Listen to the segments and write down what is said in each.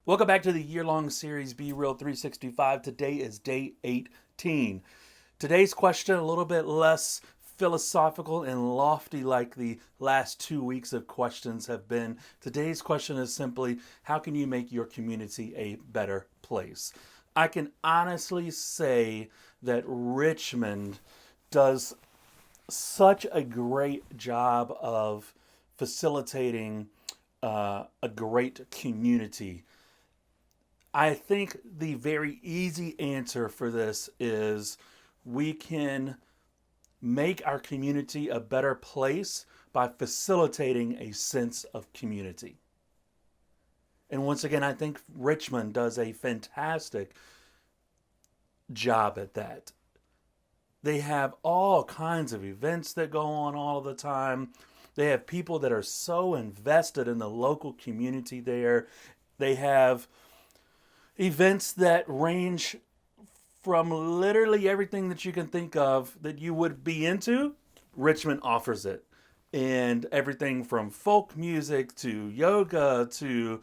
Welcome back to the year-long series BeReel365. Today is day 18. Today's question a little bit less philosophical and lofty like the last 2 weeks of questions have been. Today's question is simply, how can you make your community a better place? I can honestly say that Richmond does such a great job of facilitating a great community. I think the very easy answer for this is we can make our community a better place by facilitating a sense of community. And once again, I think Richmond does a fantastic job at that. They have all kinds of events that go on all the time. They have people that are so invested in the local community there. They have events that range from literally everything that you can think of that you would be into. Richmond offers it. And everything from folk music to yoga to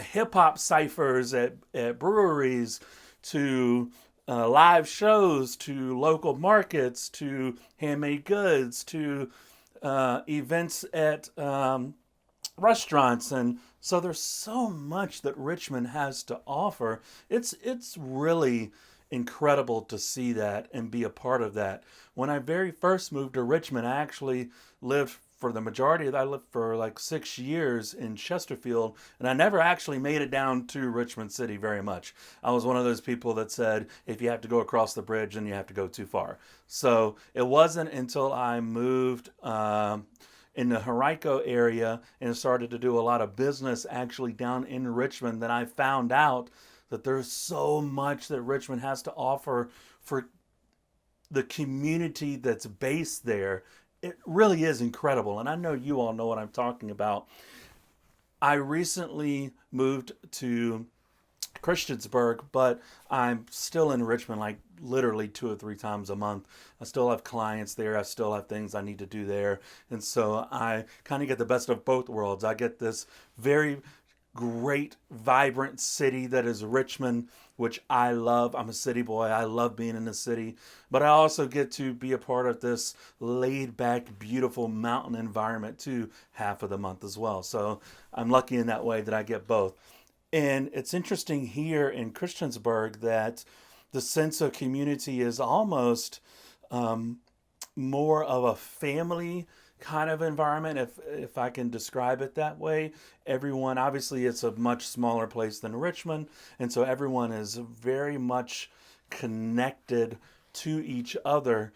hip hop ciphers at breweries to live shows to local markets to handmade goods to events at restaurants. And so there's so much that Richmond has to offer. It's really incredible to see that and be a part of that. When I very first moved to Richmond, I actually lived for the majority of that. I lived for like 6 years in Chesterfield, and I never actually made it down to Richmond City very much. I was one of those people that said, if you have to go across the bridge, then you have to go too far. So it wasn't until I moved in the Henrico area and started to do a lot of business actually down in Richmond that I found out that there's so much that Richmond has to offer for the community that's based there. It really is incredible. And I know you all know what I'm talking about. I recently moved to Christiansburg, but I'm still in Richmond like literally 2 or 3 times a month. I still have clients there. I still have things I need to do there. And so I kind of get the best of both worlds. I get this very great, vibrant city that is Richmond, which I love. I'm a city boy. I love being in the city. But I also get to be a part of this laid back, beautiful mountain environment too, half of the month as well. So I'm lucky in that way that I get both. And it's interesting here in Christiansburg that the sense of community is almost more of a family kind of environment, if I can describe it that way. Everyone, obviously, it's a much smaller place than Richmond, and so everyone is very much connected to each other.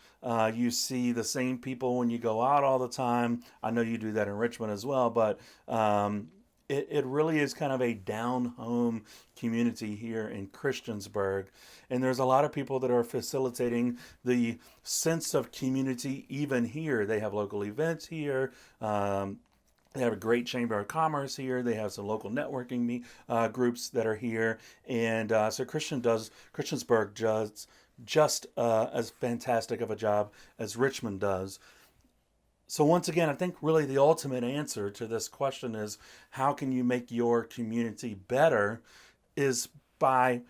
You see the same people when you go out all the time. I know you do that in Richmond as well, but it really is kind of a down home community here in Christiansburg. And there's a lot of people that are facilitating the sense of community even here. They have local events here. They have a great chamber of commerce here. They have some local networking groups that are here. And so Christiansburg does just as fantastic of a job as Richmond does. So once again, I think really the ultimate answer to this question is how can you make your community better is by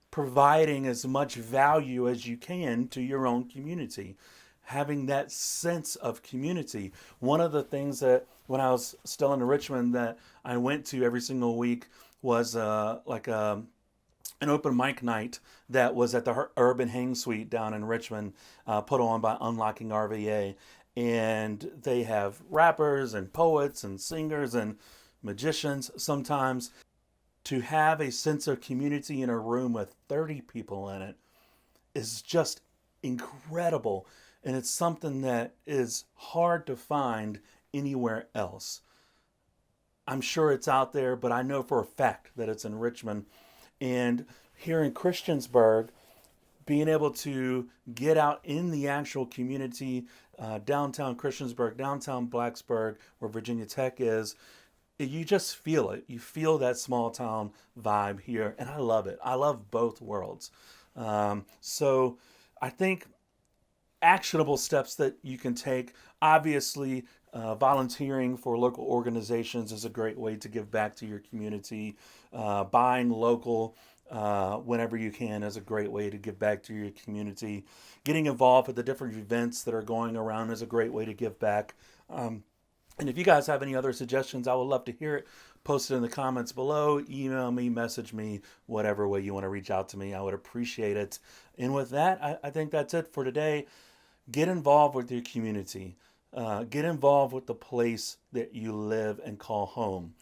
providing as much value as you can to your own community. Having that sense of community. One of the things that when I was still in Richmond that I went to every single week was an open mic night that was at the Urban Hang Suite down in Richmond, put on by Unlocking RVA. And they have rappers and poets and singers and magicians sometimes. To have a sense of community in a room with 30 people in it is just incredible. And it's something that is hard to find anywhere else. I'm sure it's out there, but I know for a fact that it's in Richmond. And here in Christiansburg, being able to get out in the actual community, downtown Christiansburg, downtown Blacksburg, where Virginia Tech is, you just feel it. You feel that small town vibe here, and I love it. I love both worlds. So I think actionable steps that you can take, obviously, volunteering for local organizations is a great way to give back to your community. Buying local whenever you can is a great way to give back to your community. Getting involved with the different events that are going around is a great way to give back. And if you guys have any other suggestions, I would love to hear it. Post it in the comments below, email me, message me, whatever way you want to reach out to me. I would appreciate it. And with that, I think that's it for today. Get involved with your community. Get involved with the place that you live and call home.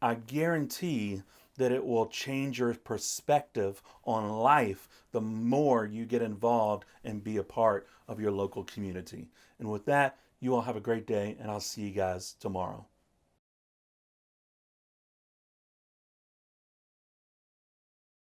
I guarantee that it will change your perspective on life the more you get involved and be a part of your local community. And with that, you all have a great day, and I'll see you guys tomorrow.